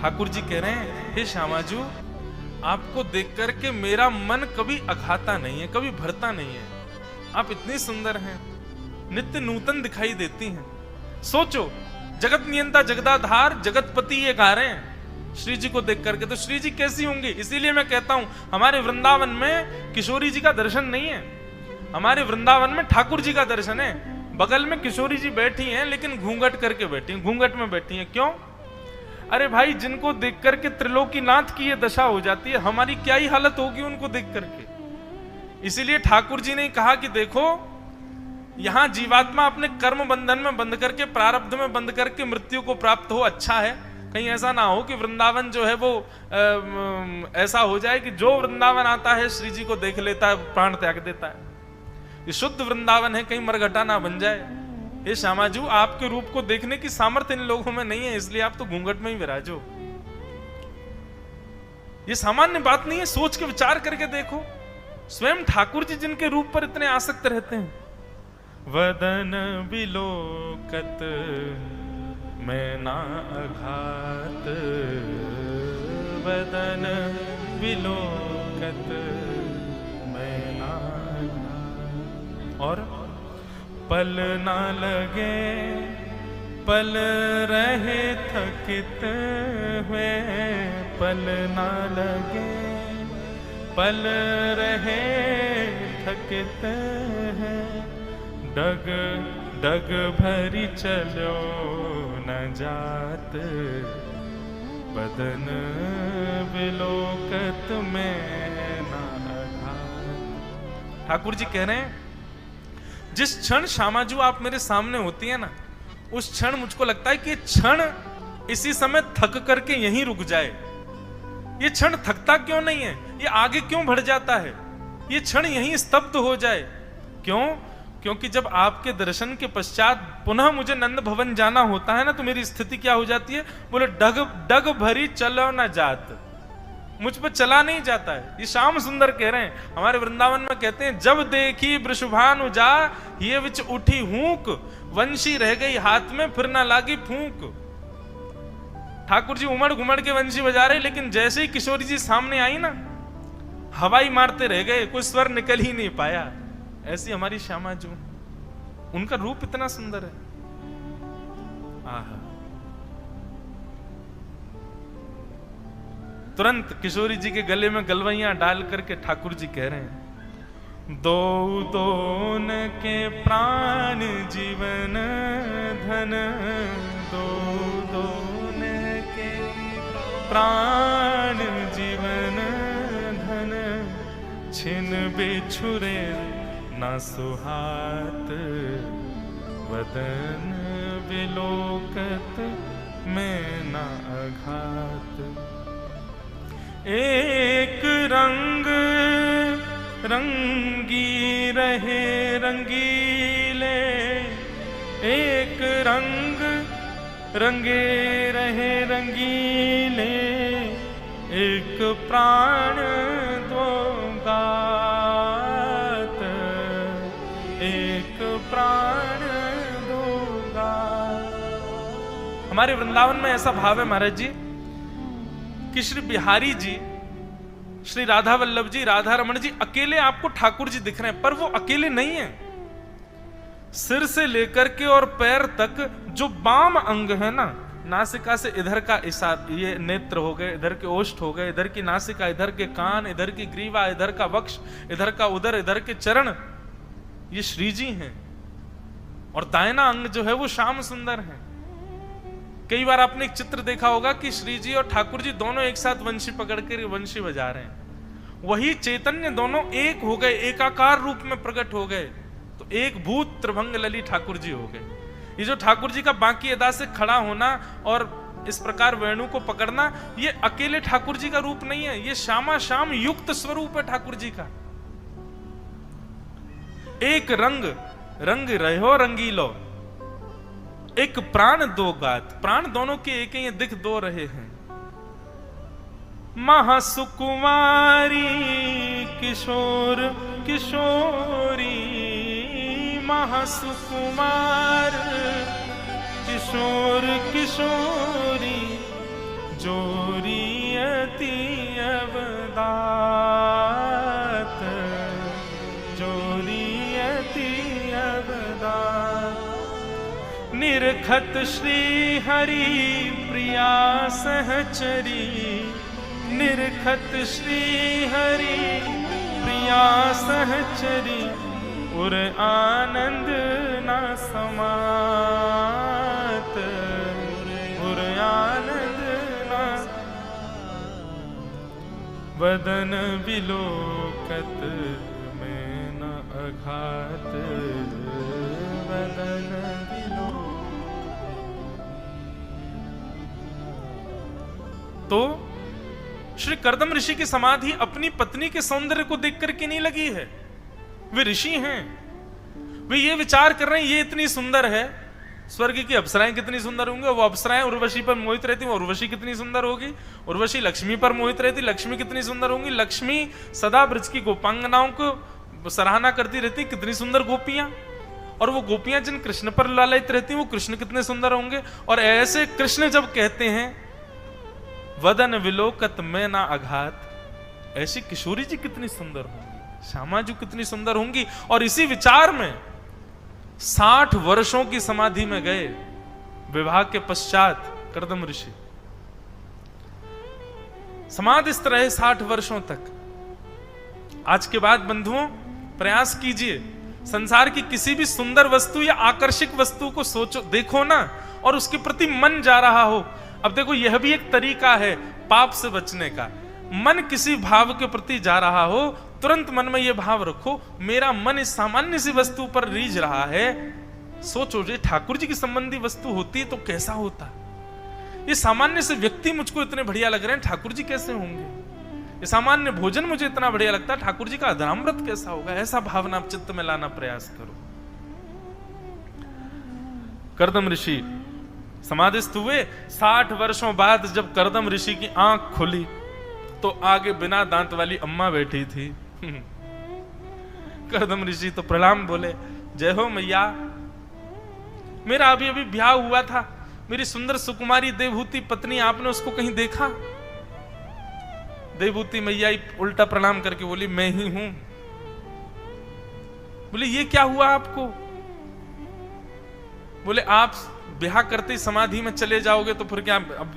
ठाकुर जी कह रहे हैं, हे श्यामाजू, आपको देख करके मेरा मन कभी अघाता नहीं है, कभी भरता नहीं है। आप इतनी सुंदर हैं, नित्य नूतन दिखाई देती हैं। सोचो, जगत नियंता जगदाधार जगतपति ये गा रहे हैं श्री जी को देख करके, तो श्री जी कैसी होंगी? इसीलिए मैं कहता हूं, हमारे वृंदावन में किशोरी जी का दर्शन नहीं है, हमारे वृंदावन में ठाकुर जी का दर्शन है। बगल में किशोरी जी बैठी हैं, लेकिन घूंघट करके बैठी हैं, घूंघट में बैठी हैं। क्यों? अरे भाई, जिनको देख करके त्रिलोकीनाथ की ये दशा हो जाती है, हमारी क्या ही हालत होगी उनको देख करके। इसीलिए ठाकुर जी ने कहा कि देखो, यहां जीवात्मा अपने कर्म बंधन में बंध करके, प्रारब्ध में बंध करके मृत्यु को प्राप्त हो, अच्छा है। कहीं ऐसा ना हो कि वृंदावन जो है वो ऐसा हो जाए कि जो वृंदावन आता है श्री जी को देख लेता है, प्राण त्याग देता है। ये शुद्ध वृंदावन है, कहीं मरघटा ना बन जाए। ये श्यामाजू, आपके रूप को देखने की सामर्थ्य इन लोगों में नहीं है, इसलिए आप तो घूंघट में ही विराजो। ये सामान्य बात नहीं है, सोच के विचार करके देखो। स्वयं ठाकुर जी जिनके रूप पर इतने आसक्त रहते हैं। वदन बिलोकत मैं ना अघात, वदन बिलोकत मैं ना अघात। और पल ना लगे, पल रहे थकित हुए, पल ना लगे, पल रहे थकित है। डग डग भरी चलो न जात, बदन बिलोकत में ना अघात। ठाकुर जी कह रहे हैं, जिस क्षण श्यामाजू आप मेरे सामने होती है ना, उस क्षण मुझको लगता है कि क्षण इसी समय थक करके यहीं रुक जाए। ये क्षण थकता क्यों नहीं है? ये आगे क्यों बढ़ जाता है? ये क्षण यहीं स्तब्ध हो जाए। क्यों? क्योंकि जब आपके दर्शन के पश्चात पुनः मुझे नंद भवन जाना होता है ना, तो मेरी स्थिति क्या हो जाती है? बोले डग डग भरी चलो न जात, मुझ पर चला नहीं जाता है। ये श्याम सुंदर कह रहे हैं, हमारे वृंदावन में कहते हैं, जब देखी वृषभानु जा, ये विच उठी हूक, वंशी रह गई हाथ में, फिर ना लागी फूंक। ठाकुर जी उमड़ घुमड़ के वंशी बजा रहे, लेकिन जैसे ही किशोरी जी सामने आई ना, हवाई मारते रह गए, कोई स्वर निकल ही नहीं पाया। ऐसी हमारी श्यामाजू, उनका रूप इतना सुंदर है। आहा, तुरंत किशोरी जी के गले में गलवैयां डाल करके ठाकुर जी कह रहे हैं, दो दोन के प्राण जीवन धन, दो दोन के प्राण जीवन धन, छिन बिछुरे ना सुहात, वदन बिलोकत में ना अघात। एक रंग रंगी रहे रंगीले, एक रंग रंगे रहे रंगीले, एक प्राण दो गात, एक प्राण दो गात। हमारे वृंदावन में ऐसा भाव है महाराज जी कि श्री बिहारी जी, श्री राधा वल्लभ जी, राधा रमण जी अकेले आपको ठाकुर जी दिख रहे हैं, पर वो अकेले नहीं है। सिर से लेकर के और पैर तक जो बाम अंग है ना, नासिका से इधर का ये नेत्र हो गए, इधर के ओष्ठ हो गए, इधर की नासिका, इधर के कान, इधर की ग्रीवा, इधर का वक्ष, इधर का उदर, इधर के चरण, ये श्री जी हैं। और दाहिना अंग जो है वो श्याम सुंदर है। कई बार आपने एक चित्र देखा होगा कि श्री जी और ठाकुर जी दोनों एक साथ वंशी पकड़ कर वंशी बजा रहे हैं। वही चैतन्य दोनों एक हो गए, एकाकार रूप में प्रकट हो गए, तो एक भूत त्रिभंग लली ठाकुर जी हो गए। ये जो ठाकुर जी का बाकी अदा से खड़ा होना और इस प्रकार वेणु को पकड़ना, ये अकेले ठाकुर जी का रूप नहीं है, ये श्यामा श्याम युक्त स्वरूप है ठाकुर जी का। एक रंग रंग रहो रंगीलो, एक प्राण दो गात, प्राण दोनों के एक ही दिख दो रहे हैं। महासुकुमारी किशोर किशोरी, महासुकुमार किशोर किशोरी, जो दात, चोरियति अवदात। निरखत श्री हरि प्रिया सहचरी, निरखत श्री हरि प्रिया सहचरी, उर आनंद न समात, उर आनंद न। वदन विलोकत में न अघात, वदन विलोक। तो श्री कर्दम ऋषि की समाधि अपनी पत्नी के सौंदर्य को देख करके नहीं लगी है। वे ऋषि हैं, वे ये विचार कर रहे हैं ये इतनी सुंदर है, स्वर्ग की अप्सराएं कितनी सुंदर होंगी, वो अप्सराएं उर्वशी पर मोहित रहती, उर्वशी कितनी सुंदर होगी, उर्वशी लक्ष्मी पर मोहित रहती, लक्ष्मी कितनी सुंदर होंगी, लक्ष्मी सदा ब्रज की गोपांगनाओं को सराहना करती रहती, कितनी सुंदर गोपियां, और वो गोपियां जिन कृष्ण पर लालित रहती वो कृष्ण कितने सुंदर होंगे। और ऐसे कृष्ण जब कहते हैं वदन विलोकत में ना अघात, ऐसी किशोरी जी कितनी सुंदर होंगी, श्यामा जी कितनी सुंदर होंगी। और इसी विचार में 60 वर्षों की समाधि में गए विवाह के पश्चात कर्दम ऋषि। समाधिस्थ रहे 60 वर्षों तक। आज के बाद बंधुओं प्रयास कीजिए, संसार की किसी भी सुंदर वस्तु या आकर्षक वस्तु को सोचो, देखो ना, और उसके प्रति मन जा रहा हो। अब देखो यह भी एक तरीका है पाप से बचने का। मन किसी भाव के प्रति जा रहा हो, तुरंत मन में यह भाव रखो मेरा मन इस सामान्य सी वस्तु पर रीझ रहा है। सोचो ये ठाकुर जी की संबंधी वस्तु होती तो कैसा होता, ये सामान्य से व्यक्ति मुझको इतने बढ़िया लग रहे हैं, ठाकुर जी कैसे होंगे, ये सामान्य भोजन मुझे इतना बढ़िया लगता है, ठाकुर जी का अधरामृत कैसा होगा। ऐसा भावना आप चित्त में लाना प्रयास करो। कर्दम ऋषि समाधिस्थ हुए। 60 वर्षों बाद जब कर्दम ऋषि की आंख खुली तो आगे बिना दांत वाली अम्मा बैठी थी। कर्दम ऋषि तो प्रणाम बोले, जय हो मैया, मेरा अभी अभी ब्याह हुआ था, मेरी सुंदर सुकुमारी देवहूति पत्नी, आपने उसको कहीं देखा? देवहूति मैया उल्टा प्रणाम करके बोली, मैं ही हूं। बोले ये क्या हुआ आपको? बोले आप ब्याह करते ही समाधि में चले जाओगे तो फिर क्या, अब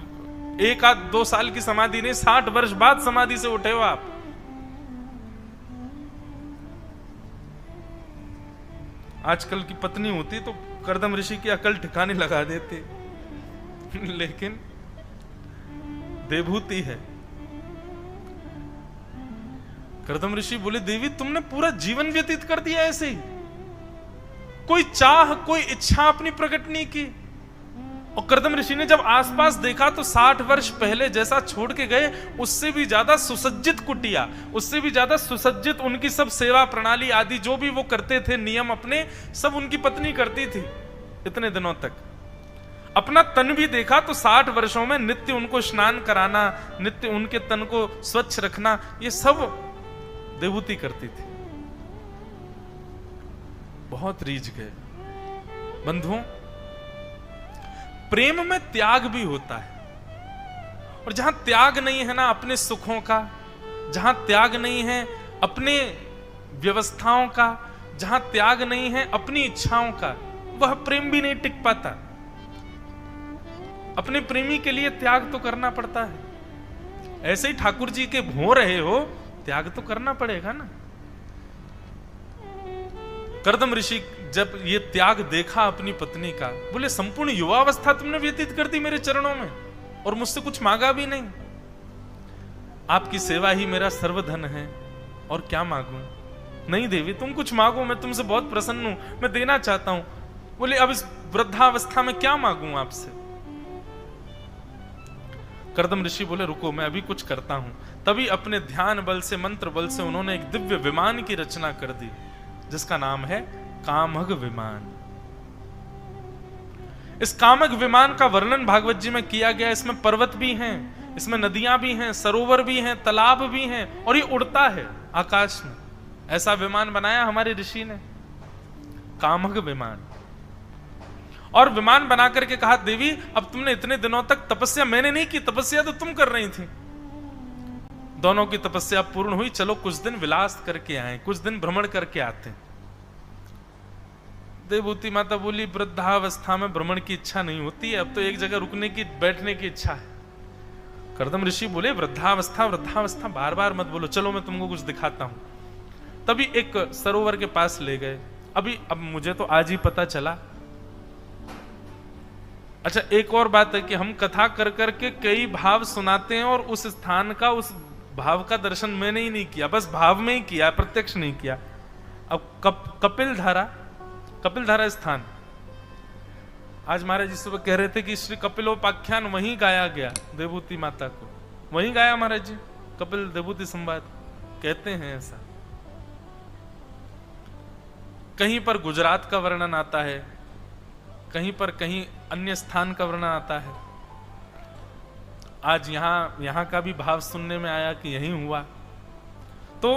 1 आध 2 साल की समाधि नहीं, 60 वर्ष बाद समाधि से उठे हो आप। आजकल की पत्नी होती तो कर्दम ऋषि की अकल ठिकाने लगा देते, लेकिन देवहूति है। कर्दम ऋषि बोले, देवी तुमने पूरा जीवन व्यतीत कर दिया ऐसे ही, कोई चाह कोई इच्छा अपनी प्रकट नहीं की। और कर्दम ऋषि ने जब आसपास देखा तो 60 वर्ष पहले जैसा छोड़ के गए उससे भी ज्यादा सुसज्जित कुटिया, उससे भी ज्यादा सुसज्जित उनकी सब सेवा प्रणाली आदि जो भी वो करते थे नियम अपने, सब उनकी पत्नी करती थी इतने दिनों तक। अपना तन भी देखा तो 60 वर्षों में नित्य उनको स्नान कराना, नित्य उनके तन को स्वच्छ रखना, ये सब देवहूति करती थी। बहुत रीझ गए। बंधुओं प्रेम में त्याग भी होता है, और जहां त्याग नहीं है ना अपने सुखों का, जहां त्याग नहीं है अपने व्यवस्थाओं का, जहां त्याग नहीं है अपनी इच्छाओं का, वह प्रेम भी नहीं टिक पाता। अपने प्रेमी के लिए त्याग तो करना पड़ता है। ऐसे ही ठाकुर जी के हो रहे हो, त्याग तो करना पड़ेगा ना। कर्दम ऋषि जब ये त्याग देखा अपनी पत्नी का, बोले संपूर्ण युवावस्था तुमने व्यतीत कर दी मेरे चरणों में और मुझसे कुछ मांगा भी नहीं। आपकी सेवा ही मेरा सर्वधन है, और क्या मांगू? नहीं देवी तुम कुछ मांगो, मैं तुमसे बहुत प्रसन्न हूं, मैं देना चाहता हूं। बोले अब इस वृद्धावस्था में क्या मांगू आपसे? कर्दम ऋषि बोले रुको मैं अभी कुछ करता हूं। तभी अपने ध्यान बल से, मंत्र बल से उन्होंने एक दिव्य विमान की रचना कर दी जिसका नाम है कामग विमान। इस कामग विमान का वर्णन भागवत जी में किया गया। इसमें पर्वत भी हैं, इसमें नदियां भी हैं, सरोवर भी हैं, तालाब भी हैं, और ये उड़ता है आकाश में। ऐसा विमान बनाया हमारे ऋषि ने, कामग विमान। और विमान बना करके कहा, देवी अब तुमने इतने दिनों तक तपस्या मैंने नहीं की, तपस्या तो तुम कर रही थी। दोनों की तपस्या पूर्ण हुई, चलो कुछ दिन विलास करके आए, कुछ दिन भ्रमण करके आते हैं। देवभूति माता बोली वृद्धावस्था में भ्रमण की इच्छा नहीं होती है, अब तो एक जगह रुकने की बैठने की इच्छा है। कर्दम ऋषि बोले वृद्धावस्था वृद्धावस्था बार बार मत बोलो, चलो मैं तुमको कुछ दिखाता हूं। तभी एक सरोवर के पास ले गए। अब मुझे तो आज ही पता चला। अच्छा, एक और बात है कि हम कथा कर करके कई भाव सुनाते हैं और उस स्थान का, उस भाव का दर्शन मैंने ही नहीं किया, बस भाव में ही किया, प्रत्यक्ष नहीं किया। अब कपिल धारा स्थान, आज महाराज जी सुबह कह रहे थे कि श्री कपिलोपाख्यान वहीं गाया गया, देवभूति माता को वहीं गाया महाराज जी, कपिल देवभूति संवाद कहते हैं ऐसा। कहीं पर गुजरात का वर्णन आता है, कहीं पर कहीं अन्य स्थान का वर्णन आता है। आज यहां का भी भाव सुनने में आया कि यही हुआ। तो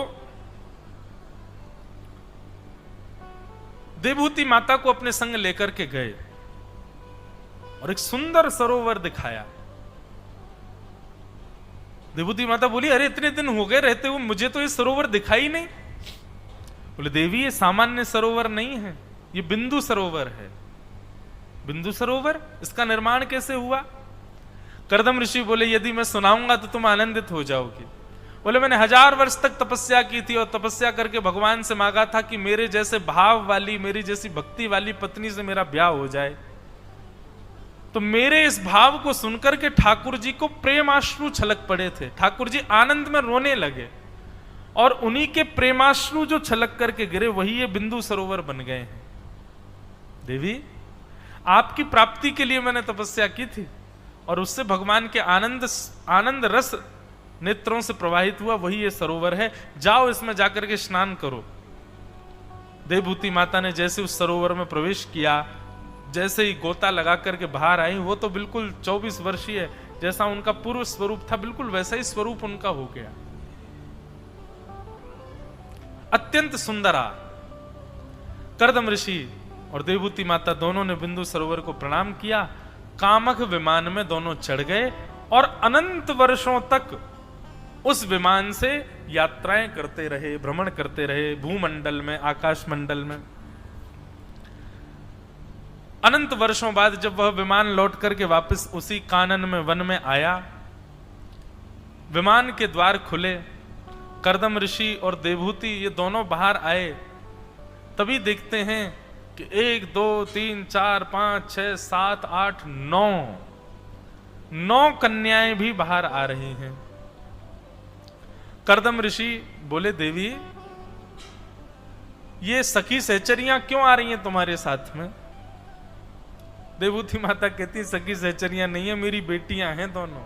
देवभूति माता को अपने संग लेकर के गए और एक सुंदर सरोवर दिखाया। देवभूति माता बोली अरे इतने दिन हो गए रहते हुए, मुझे तो ये सरोवर दिखाई नहीं। बोले देवी ये सामान्य सरोवर नहीं है, ये बिंदु सरोवर है। बिंदु सरोवर, इसका निर्माण कैसे हुआ? कर्दम ऋषि बोले यदि मैं सुनाऊंगा तो तुम आनंदित हो जाओगी। बोले मैंने 1000 वर्ष तक तपस्या की थी और तपस्या करके भगवान से मांगा था कि मेरे जैसे भाव वाली, मेरी जैसी भक्ति वाली पत्नी से मेरा ब्याह हो जाए। तो मेरे इस भाव को सुनकर के ठाकुर जी को प्रेमाश्रु छलक पड़े थे। ठाकुर जी आनंद में रोने लगे और उन्हीं के प्रेमाश्रु जो छलक करके गिरे वही ये बिंदु सरोवर बन गए हैं। देवी आपकी प्राप्ति के लिए मैंने तपस्या की थी और उससे भगवान के आनंद रस नेत्रों से प्रवाहित हुआ, वही ये सरोवर है। जाओ इसमें जाकर के स्नान करो। देवभूति माता ने जैसे उस सरोवर में प्रवेश किया, जैसे ही गोता लगा करके बाहर आई, वो तो बिल्कुल 24 वर्षीय जैसा उनका पूर्व स्वरूप था, बिल्कुल वैसा ही स्वरूप उनका हो गया। अत्यंत सुंदरा। कर्दम ऋषि और देवभूति माता दोनों ने बिंदु सरोवर को प्रणाम किया। कामक विमान में दोनों चढ़ गए और अनंत वर्षों तक उस विमान से यात्राएं करते रहे, भ्रमण करते रहे भूमंडल में, आकाश मंडल में। अनंत वर्षों बाद जब वह विमान लौट करके वापस उसी कानन में वन में आया, विमान के द्वार खुले, कर्दम ऋषि और देवभूति ये दोनों बाहर आए। तभी देखते हैं कि 1 2 3 4 5 6 7 8 9 कन्याएं भी बाहर आ रही हैं। कर्दम ऋषि बोले देवी ये सखी सहचरियां क्यों आ रही हैं तुम्हारे साथ में? देवभूति माता कहती सखी सहचरियां नहीं है, मेरी बेटियां हैं दोनों।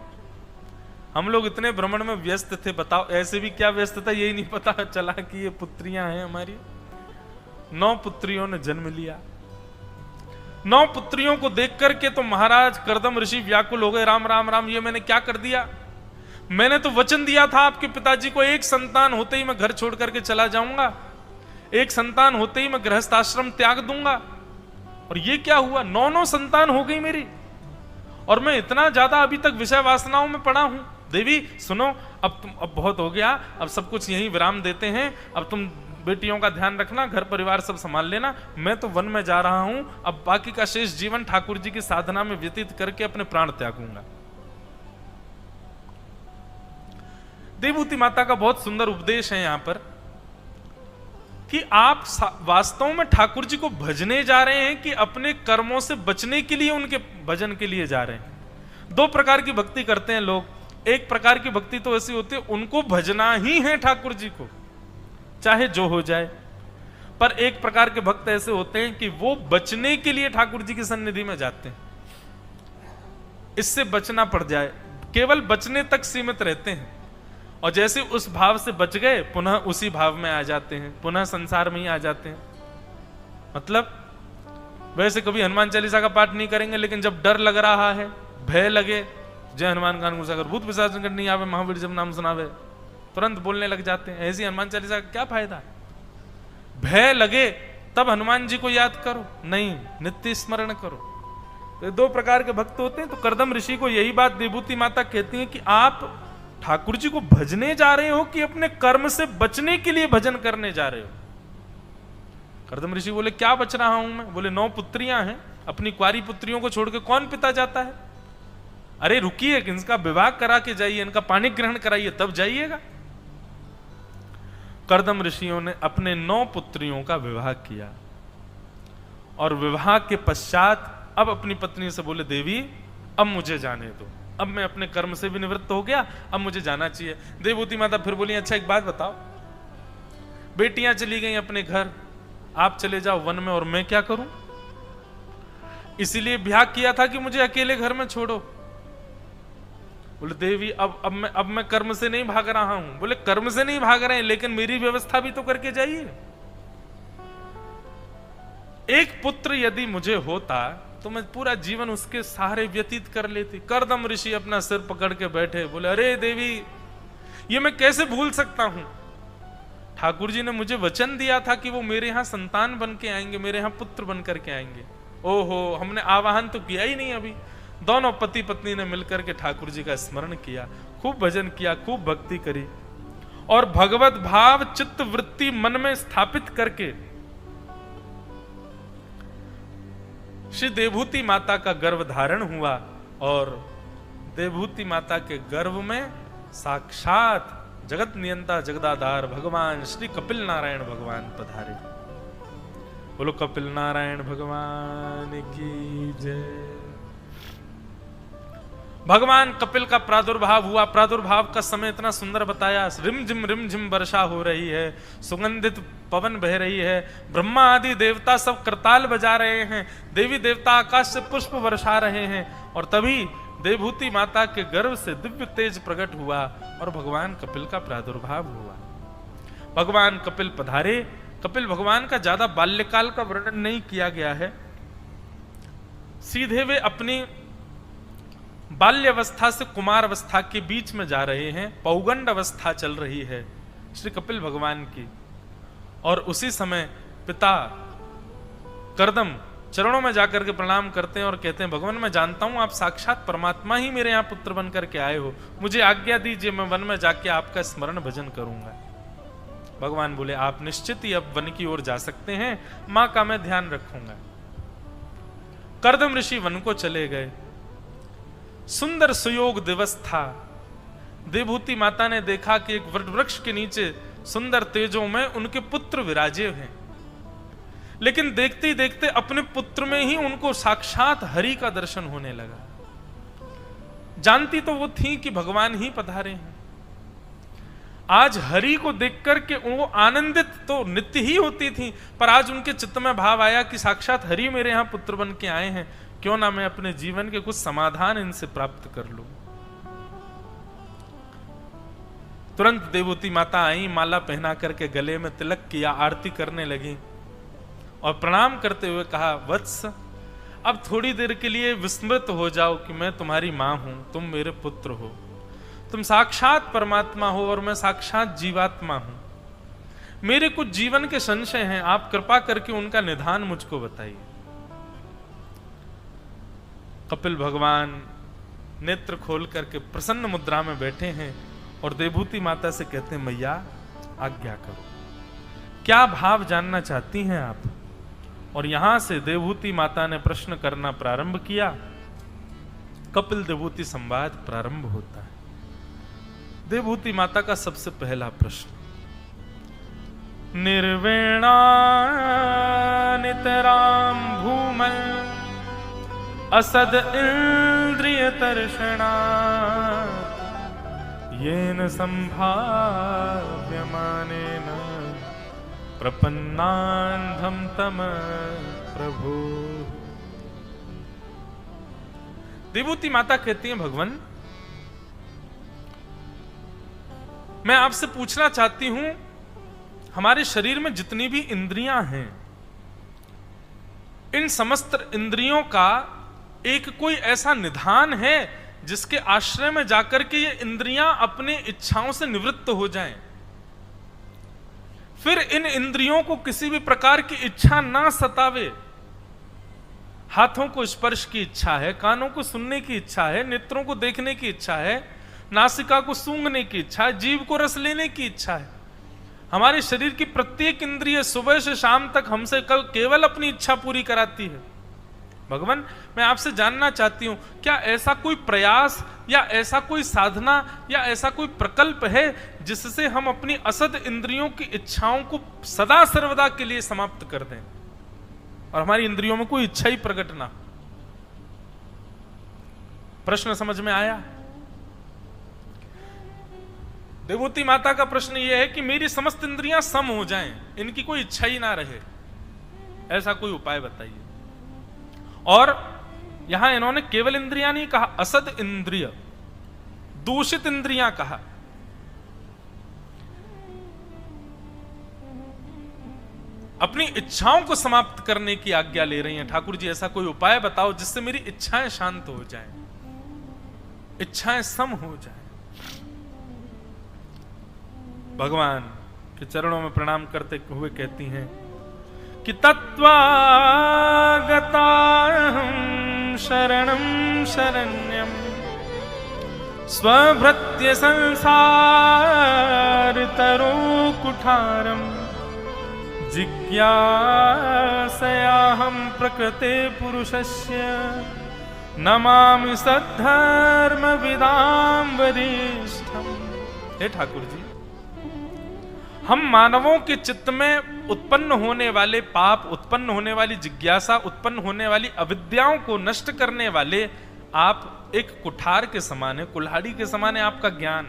हम लोग इतने भ्रमण में व्यस्त थे, बताओ ऐसे भी क्या व्यस्त था यही नहीं पता चला कि ये पुत्रियां हैं हमारी। 9 पुत्रियों ने जन्म लिया। 9 पुत्रियों को देख करके तो महाराज कर्दम ऋषि व्याकुल हो गए। राम राम राम, ये मैंने क्या कर दिया? मैंने तो वचन दिया था आपके पिताजी को, एक संतान होते ही मैं घर छोड़ करके चला जाऊंगा, एक संतान होते ही मैं गृहस्थ आश्रम त्याग दूंगा, और ये क्या हुआ? 9 संतान हो गई मेरी, और मैं इतना ज्यादा अभी तक विषय वासनाओं में पड़ा हूं। देवी सुनो, अब बहुत हो गया, अब सब कुछ यहीं विराम देते हैं। अब तुम बेटियों का ध्यान रखना, घर परिवार सब संभाल लेना, मैं तो वन में जा रहा हूं। अब बाकी का शेष जीवन ठाकुर जी की साधना में व्यतीत करके अपने प्राण त्यागूंगा। देवभूति माता का बहुत सुंदर उपदेश है यहां पर कि आप वास्तव में ठाकुर जी को भजने जा रहे हैं कि अपने कर्मों से बचने के लिए उनके भजन के लिए जा रहे हैं। 2 प्रकार की भक्ति करते हैं लोग। एक प्रकार की भक्ति तो ऐसी होती है उनको भजना ही है ठाकुर जी को, चाहे जो हो जाए। पर एक प्रकार के भक्त ऐसे होते हैं कि वो बचने के लिए ठाकुर जी की सन्निधि में जाते हैं, इससे बचना पड़ जाए, केवल बचने तक सीमित रहते हैं, और जैसे उस भाव से बच गए पुनः उसी भाव में आ जाते हैं, पुनः संसार में ही आ जाते हैं। मतलब वैसे कभी हनुमान चालीसा का पाठ नहीं करेंगे, लेकिन जब डर लग रहा है, भय लगे, जय हनुमान ज्ञान गुण सागर भूत पिशाच संकट नहीं आवे, महावीर जब नाम सुनावे, तुरंत बोलने लग जाते हैं। ऐसी हनुमान चालीसा का क्या फायदा? भय लगे तब हनुमान जी को याद करो, नहीं नित्य स्मरण करो। तो 2 प्रकार के भक्त होते हैं। तो कर्दम ऋषि को यही बात देवभूति माता कहती है कि आप ठाकुर जी को भजने जा रहे हो कि अपने कर्म से बचने के लिए भजन करने जा रहे हो? कर्दम ऋषि बोले क्या बच रहा हूं मैं? बोले 9 पुत्रियां हैं, अपनी कुंवारी पुत्रियों को छोड़ के कौन पिता जाता है? अरे रुकिए, इनका विवाह करा के जाइए, इनका पानी ग्रहण कराइए तब जाइएगा। कर्दम ऋषियों ने अपने 9 पुत्रियों का विवाह किया और विवाह के पश्चात अब अपनी पत्नी से बोले देवी अब मुझे जाने दो, अब मैं अपने कर्म से भी निवृत्त हो गया, अब मुझे जाना चाहिए। देवहूति माता फिर बोली अच्छा एक बात बताओ, बेटियां चली गई अपने घर, आप चले जाओ वन में और मैं क्या करूं? इसीलिए ब्याह किया था कि मुझे अकेले घर में छोड़ो। बोले देवी अब मैं कर्म से नहीं भाग रहा हूं। बोले कर्म से नहीं भाग रहे हैं, लेकिन मेरी व्यवस्था भी तो करके जाइए। एक पुत्र यदि मुझे होता तो मैं पूरा जीवन उसके सहारे व्यतीत कर लेती। कर्दम ऋषि अपना सिर पकड़ के बैठे, बोले अरे देवी ये मैं कैसे भूल सकता हूं? ठाकुर जी ने मुझे वचन दिया था कि वो मेरे यहां संतान बन के आएंगे, मेरे यहां पुत्र बन करके आएंगे। ओहो, हमने आवाहन तो किया ही नहीं अभी। दोनों पति पत्नी ने मिलकर के ठाकुर जी का स्मरण किया, खूब भजन किया, खूब भक्ति करी और भगवत भाव चित्त वृत्ति मन में स्थापित करके श्री देवहूति माता का गर्भ धारण हुआ और देवहूति माता के गर्भ में साक्षात जगत नियंता जगदाधार भगवान श्री कपिल नारायण भगवान पधारे। बोलो कपिल नारायण भगवान की जय। भगवान कपिल का प्रादुर्भाव हुआ। प्रादुर्भाव का समय इतना सुंदर बताया, रिम झिम वर्षा हो रही है, सुगंधित पवन बह रही है, ब्रह्मा आदि देवता सब करताल बजा रहे हैं, देवी देवता आकाश से पुष्प वर्षा रहे हैं और तभी देवहूति माता के गर्भ से दिव्य तेज प्रकट हुआ और भगवान कपिल का प्रादुर्भाव हुआ। भगवान कपिल पधारे। कपिल भगवान का ज्यादा बाल्यकाल का वर्णन नहीं किया गया है, सीधे वे अपनी बाल्यावस्था से कुमार अवस्था के बीच में जा रहे हैं। पौगंड अवस्था चल रही है श्री कपिल भगवान की और उसी समय पिता कर्दम चरणों में जाकर के प्रणाम करते हैं और कहते हैं भगवान मैं जानता हूं आप साक्षात परमात्मा ही मेरे यहां पुत्र बन करके आए हो, मुझे आज्ञा दीजिए मैं वन में जाके आपका स्मरण भजन करूंगा। भगवान बोले आप निश्चित ही अब वन की ओर जा सकते हैं, मां का मैं ध्यान रखूंगा। कर्दम ऋषि वन को चले गए। सुंदर सुयोग दिवस था। देवहूति माता ने देखा कि एक वट वृक्ष के नीचे सुंदर तेजों में उनके पुत्र विराजे हैं, लेकिन देखते ही देखते अपने पुत्र में ही उनको साक्षात हरि का दर्शन होने लगा। जानती तो वो थी कि भगवान ही पधारे हैं। आज हरि को देखकर के वो आनंदित तो नित्य ही होती थी, पर आज उनके चित्त में भाव आया कि साक्षात हरि मेरे यहां पुत्र बन के आए हैं, क्यों ना मैं अपने जीवन के कुछ समाधान इनसे प्राप्त कर लूं। तुरंत देवहूति माता आई, माला पहना करके गले में तिलक किया, आरती करने लगी और प्रणाम करते हुए कहा वत्स अब थोड़ी देर के लिए विस्मृत हो जाओ कि मैं तुम्हारी मां हूं, तुम मेरे पुत्र हो, तुम साक्षात परमात्मा हो और मैं साक्षात जीवात्मा हूं। मेरे कुछ जीवन के संशय हैं, आप कृपा करके उनका निदान मुझको बताइए। कपिल भगवान नेत्र खोल करके प्रसन्न मुद्रा में बैठे हैं और देवहूति माता से कहते हैं मैया आज्ञा करो, क्या भाव जानना चाहती हैं आप? और यहां से देवहूति माता ने प्रश्न करना प्रारंभ किया। कपिल देवहूति संवाद प्रारंभ होता है। देवहूति माता का सबसे पहला प्रश्न, निर्वेणा नितराम भूमल असद इंद्रिय तर्षणा येन संभाव्यमानेन प्रपन्नान्धम तम प्रभु। देवहूति माता कहती हैं भगवान मैं आपसे पूछना चाहती हूं, हमारे शरीर में जितनी भी इंद्रियां हैं, इन समस्त इंद्रियों का एक कोई ऐसा निधान है जिसके आश्रय में जाकर के ये इंद्रियां अपनी इच्छाओं से निवृत्त हो जाएं, फिर इन इंद्रियों को किसी भी प्रकार की इच्छा ना सतावे। हाथों को स्पर्श की इच्छा है, कानों को सुनने की इच्छा है, नेत्रों को देखने की इच्छा है, नासिका को सूंघने की इच्छा है, जीभ को रस लेने की इच्छा है। हमारे शरीर की प्रत्येक इंद्रिय सुबह से शाम तक हमसे केवल अपनी इच्छा पूरी कराती है। भगवान, मैं आपसे जानना चाहती हूं, क्या ऐसा कोई प्रयास या ऐसा कोई साधना या ऐसा कोई प्रकल्प है जिससे हम अपनी असद इंद्रियों की इच्छाओं को सदा सर्वदा के लिए समाप्त कर दें और हमारी इंद्रियों में कोई इच्छा ही प्रकट ना? प्रश्न समझ में आया? देवहूति माता का प्रश्न यह है कि मेरी समस्त इंद्रियां सम हो जाएं, इनकी कोई इच्छा ही ना रहे, ऐसा कोई उपाय बताइए। और यहां इन्होंने केवल इंद्रियां नहीं कहा, असद इंद्रिय, दूषित इंद्रियां कहा। अपनी इच्छाओं को समाप्त करने की आज्ञा ले रही हैं। ठाकुर जी, ऐसा कोई उपाय बताओ जिससे मेरी इच्छाएं शांत हो जाएं, इच्छाएं सम हो जाएं। भगवान के चरणों में प्रणाम करते हुए कहती हैं कि तत्त्वागताहं शरणं शरण्यं स्वभृत्य संसार तरो कुठारं जिज्ञासयाहं प्रकृते पुरुषस्य नमामि सद्धर्म विदां वरिष्ठम्। हे ठाकुर जी, हम मानवों के चित्त में उत्पन्न होने वाले पाप, उत्पन्न होने वाली जिज्ञासा, उत्पन्न होने वाली अविद्याओं को नष्ट करने वाले आप एक कुठार के समान है, कुल्हाड़ी के समान है आपका ज्ञान।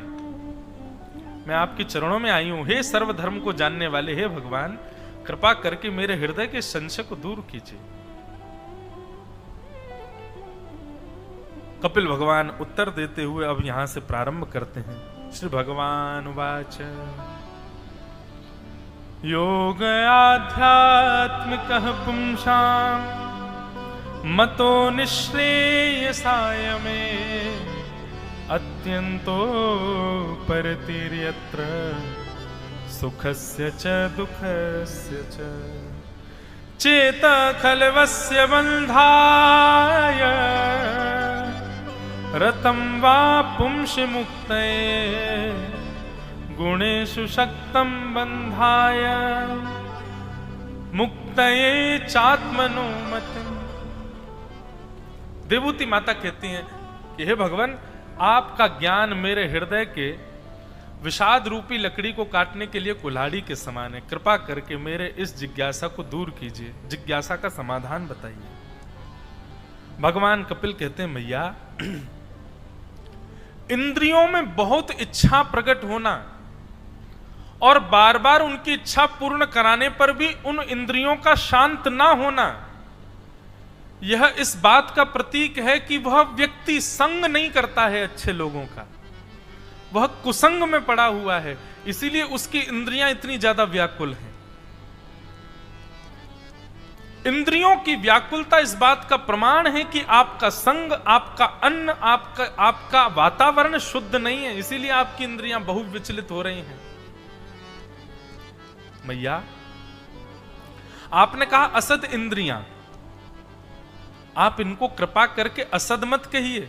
मैं आपके चरणों में आई हूं, हे सर्वधर्म को जानने वाले, हे भगवान, कृपा करके मेरे हृदय के संशय को दूर कीजिए। कपिल भगवान उत्तर देते हुए अब यहां से प्रारंभ करते हैं। श्री भगवान वाच योग आध्यात्मिकः पुंसां मतो निःश्रेयसाय मे अत्यंतो परतिर्यत्र सुखस्य च दुःखस्य च चेता खलवस्य बन्धाय रतं वा पुंसि मुक्तये गुणेषु शक्तं बन्धाय मुक्तये चात्मनो मतम्। देवहूति माता कहती हैं कि हे भगवान, आपका ज्ञान मेरे हृदय के विषाद रूपी लकड़ी को काटने के लिए कुल्हाड़ी के समान है। कृपा करके मेरे इस जिज्ञासा को दूर कीजिए, जिज्ञासा का समाधान बताइए। भगवान कपिल कहते हैं, मैया, इंद्रियों में बहुत इच्छा प्रकट होना और बार बार उनकी इच्छा पूर्ण कराने पर भी उन इंद्रियों का शांत ना होना, यह इस बात का प्रतीक है कि वह व्यक्ति संग नहीं करता है अच्छे लोगों का, वह कुसंग में पड़ा हुआ है, इसीलिए उसकी इंद्रियां इतनी ज्यादा व्याकुल हैं। इंद्रियों की व्याकुलता इस बात का प्रमाण है कि आपका संग, आपका अन्न, आपका वातावरण शुद्ध नहीं है, इसीलिए आपकी इंद्रियां बहुत विचलित हो रही हैं। मैया, आपने कहा असद इंद्रियां, आप इनको कृपा करके असद मत कहिए।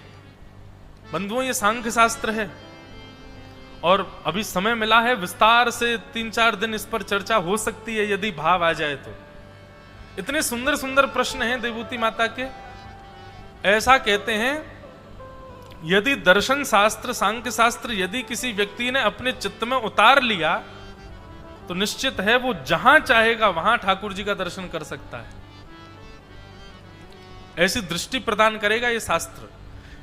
बंधुओं, ये सांख्य शास्त्र है और अभी समय मिला है, विस्तार से 3-4 दिन इस पर चर्चा हो सकती है यदि भाव आ जाए तो। इतने सुंदर सुंदर प्रश्न हैं देवहूति माता के। ऐसा कहते हैं, यदि दर्शन शास्त्र, सांख्य शास्त्र यदि किसी व्यक्ति ने अपने चित्त में उतार लिया तो निश्चित है वो जहां चाहेगा वहां ठाकुर जी का दर्शन कर सकता है। ऐसी दृष्टि प्रदान करेगा ये शास्त्र।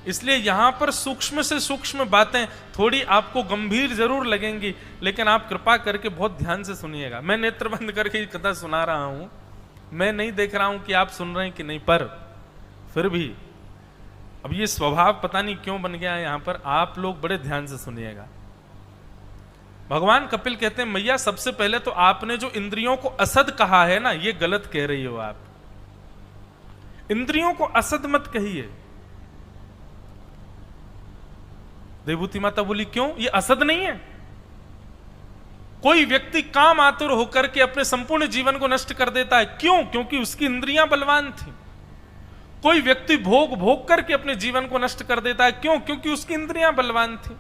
इसलिए यहां पर सूक्ष्म से सूक्ष्म बातें थोड़ी आपको गंभीर जरूर लगेंगी, लेकिन आप कृपा करके बहुत ध्यान से सुनिएगा। मैं नेत्र बंद करके ये कथा सुना रहा हूं, मैं नहीं देख रहा हूं कि आप सुन रहे हैं कि नहीं, पर फिर भी अब ये स्वभाव पता नहीं क्यों बन गया है यहां पर, आप लोग बड़े ध्यान से सुनिएगा। भगवान कपिल कहते हैं, मैया, सबसे पहले तो आपने जो इंद्रियों को असद कहा है ना, ये गलत कह रही हो आप। इंद्रियों को असद मत कहिए। देवहूति माता बोली, क्यों? ये असद नहीं है। कोई व्यक्ति काम आतुर होकर के अपने संपूर्ण जीवन को नष्ट कर देता है, क्यों? क्योंकि उसकी इंद्रियां बलवान थी। कोई व्यक्ति भोग भोग करके अपने जीवन को नष्ट कर देता है, क्यों? क्योंकि उसकी इंद्रियां बलवान थी।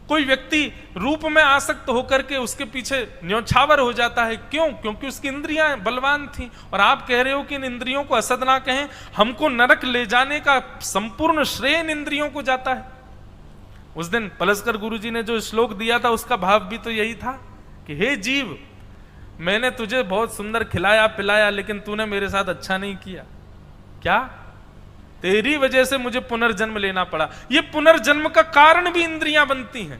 कोई व्यक्ति रूप में आसक्त होकर के उसके पीछे न्यौछावर हो जाता है, क्यों? क्योंकि उसकी इंद्रियां बलवान थी। और आप कह रहे हो कि इन इंद्रियों को असद ना कहें, हमको नरक ले जाने का संपूर्ण श्रेय इन इंद्रियों को जाता है। उस दिन पलस्कर गुरुजी ने जो श्लोक दिया था उसका भाव भी तो यही था कि हे जीव, मैंने तुझे बहुत सुंदर खिलाया पिलाया, लेकिन तूने मेरे साथ अच्छा नहीं किया। क्या? तेरी वजह से मुझे पुनर्जन्म लेना पड़ा। ये पुनर्जन्म का कारण भी इंद्रियां बनती हैं।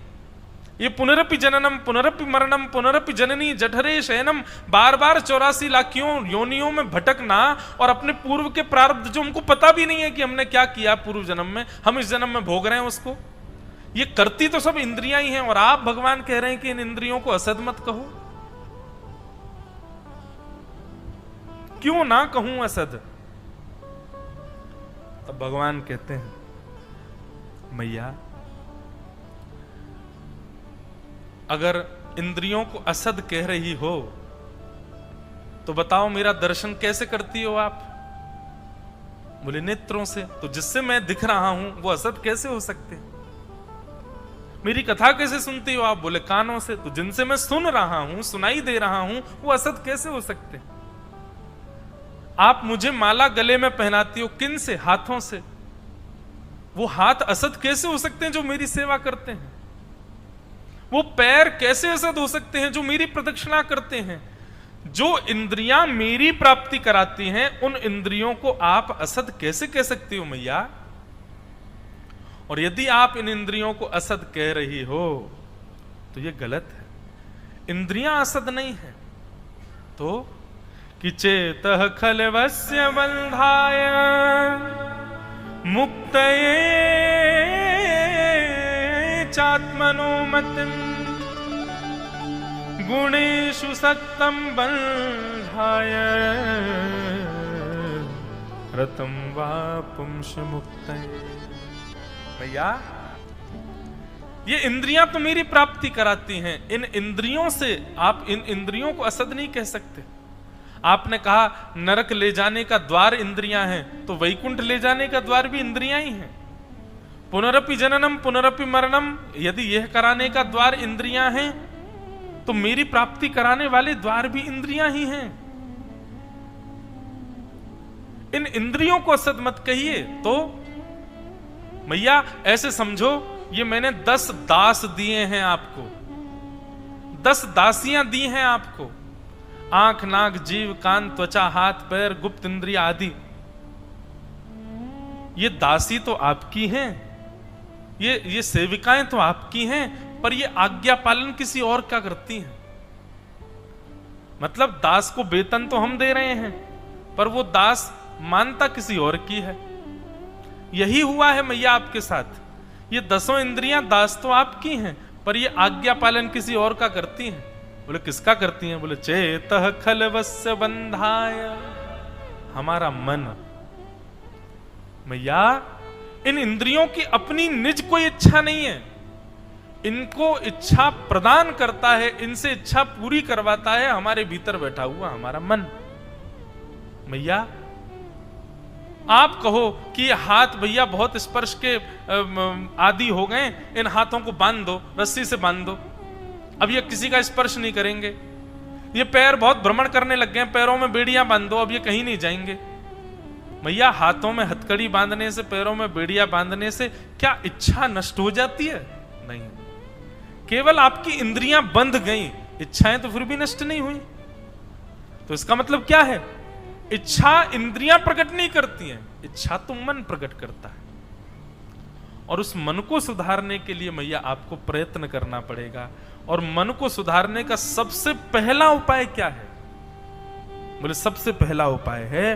ये पुनरपि जननम पुनरपि मरणम पुनरपि जननी जठरे शयनम, बार बार 84 लाखियों योनियों में भटकना, और अपने पूर्व के प्रारब्ध जो हमको पता भी नहीं है कि हमने क्या किया पूर्व जन्म में, हम इस जन्म में भोग रहे हैं उसको। ये करती तो सब इंद्रियां ही हैं, और आप भगवान कह रहे हैं कि इन इंद्रियों को असद मत कहो। क्यों ना कहूं असद? तब भगवान कहते हैं, मैया अगर इंद्रियों को असद कह रही हो तो बताओ मेरा दर्शन कैसे करती हो आप? बोले नेत्रों से। तो जिससे मैं दिख रहा हूं वो असद कैसे हो सकते? मेरी कथा कैसे सुनती हो आप? बोले कानों से। तो जिनसे मैं सुन रहा हूं, सुनाई दे रहा हूं, वो असद कैसे हो सकते? आप मुझे माला गले में पहनाती हो, किन से? हाथों से। वो हाथ असद कैसे हो सकते हैं जो मेरी सेवा करते हैं? वो पैर कैसे असद हो सकते हैं जो मेरी प्रदक्षिणा करते हैं? जो इंद्रियां मेरी प्राप्ति कराती हैं, उन इंद्रियों को आप असद कैसे कह सकती हो मैया? और यदि आप इन इंद्रियों को असद कह रही हो तो ये गलत है। इंद्रियां असद नहीं है। तो कि चेतः खलवस्य बंधाय मुक्तये चात्मनो मतिं गुणेषु सक्तं बंधाय रतं वा पुंस मुक्तये। भैया ये इंद्रियां तो मेरी प्राप्ति कराती हैं, इन इंद्रियों से आप इन इंद्रियों को असद नहीं कह सकते। आपने कहा नरक ले जाने का द्वार इंद्रियां हैं, तो वैकुंठ ले जाने का द्वार भी इंद्रियां ही हैं। पुनरपि जननम पुनरपि मरणम, यदि यह कराने का द्वार इंद्रियां हैं, तो मेरी प्राप्ति कराने वाले द्वार भी इंद्रियां ही हैं। इन इंद्रियों को असद मत कहिए। तो मैया ऐसे समझो, ये मैंने 10 दास दिए हैं आपको, 10 दासियां दी हैं आपको। आंख नाक जीव कान त्वचा हाथ पैर गुप्त इंद्रिय आदि, ये दासी तो आपकी हैं, ये सेविकाएं तो आपकी हैं, पर ये आज्ञा पालन किसी और का करती हैं। मतलब दास को वेतन तो हम दे रहे हैं, पर वो दास मानता किसी और की है। यही हुआ है मैया आपके साथ। ये 10 इंद्रियां दास तो आपकी हैं, पर ये आज्ञा पालन किसी और का करती हैं। बोले किसका करती हैं? बोले चेतः खलवस्य बंधाय, हमारा मन। मैया इन इंद्रियों की अपनी निज कोई इच्छा नहीं है, इनको इच्छा प्रदान करता है, इनसे इच्छा पूरी करवाता है हमारे भीतर बैठा हुआ हमारा मन। मैया आप कहो कि ये हाथ भैया बहुत स्पर्श के आदि हो गए, इन हाथों को बांध दो, रस्सी से बांध दो, अब ये किसी का स्पर्श नहीं करेंगे। ये पैर बहुत भ्रमण करने लग गए, पैरों में बेड़ियां बांध दो, अब ये कहीं नहीं जाएंगे। मैया हाथों में हथकड़ी बांधने से, पैरों में बेड़ियां बांधने से क्या इच्छा नष्ट हो जाती है? नहीं, केवल आपकी इंद्रियां बंध गई, इच्छाएं तो फिर भी नष्ट नहीं हुई। तो इसका मतलब क्या है? इच्छा इंद्रियां प्रकट नहीं करती हैं, इच्छा तो मन प्रकट करता है। और उस मन को सुधारने के लिए मैया आपको प्रयत्न करना पड़ेगा। और मन को सुधारने का सबसे पहला उपाय क्या है? बोले सबसे पहला उपाय है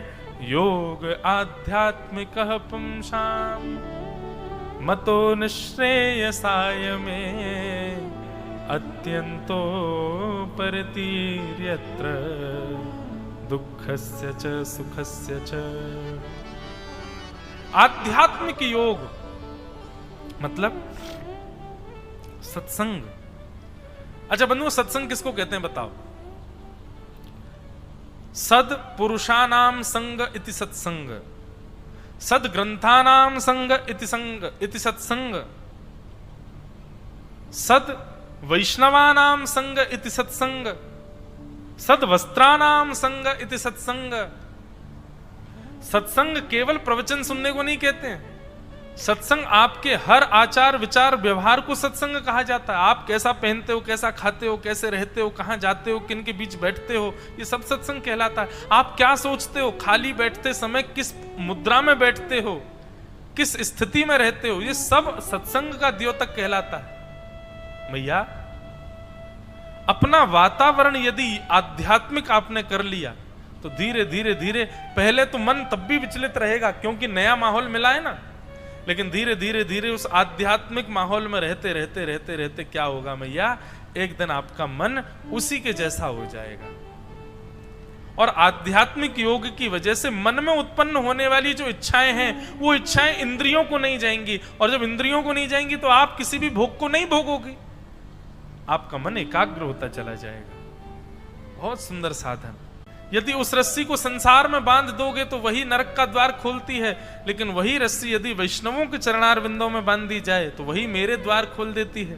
योग आध्यात्मिकः पुंसाम मतो निश्रेयसाय में अत्यंतो परतीर्यत्र दुःखस्य च सुखस्य च। आध्यात्मिक योग मतलब सत्संग। अच्छा बंधुओं, सत्संग किसको कहते हैं बताओ? सद पुरुषानाम संग इति सत्संग, सद ग्रंथानाम संग इति सत्संग, सद वैष्णवानाम संग इति सत्संग, सद वस्त्रानाम संग इति सत्संग। सत्संग केवल प्रवचन सुनने को नहीं कहते हैं, सत्संग आपके हर आचार विचार व्यवहार को सत्संग कहा जाता है। आप कैसा पहनते हो, कैसा खाते हो, कैसे रहते हो, कहां जाते हो, किन के बीच बैठते हो, ये सब सत्संग कहलाता है। आप क्या सोचते हो, खाली बैठते समय किस मुद्रा में बैठते हो, किस स्थिति में रहते हो, ये सब सत्संग का द्योतक कहलाता है। भैया अपना वातावरण यदि आध्यात्मिक आपने कर लिया तो धीरे धीरे धीरे, पहले तो मन तब भी विचलित रहेगा क्योंकि नया माहौल मिला है ना, लेकिन धीरे धीरे धीरे उस आध्यात्मिक माहौल में रहते रहते रहते रहते क्या होगा भैया, एक दिन आपका मन उसी के जैसा हो जाएगा। और आध्यात्मिक योग की वजह से मन में उत्पन्न होने वाली जो इच्छाएं हैं वो इच्छाएं इंद्रियों को नहीं जाएंगी, और जब इंद्रियों को नहीं जाएंगी तो आप किसी भी भोग को नहीं भोगोगे, आपका मन एकाग्र होता चला जाएगा। बहुत सुंदर साधन। यदि उस रस्सी को संसार में बांध दोगे तो वही नरक का द्वार खोलती है, लेकिन वही रस्सी यदि वैष्णवों के चरणारविंदों में बांध दी जाए तो वही मेरे द्वार खोल देती है।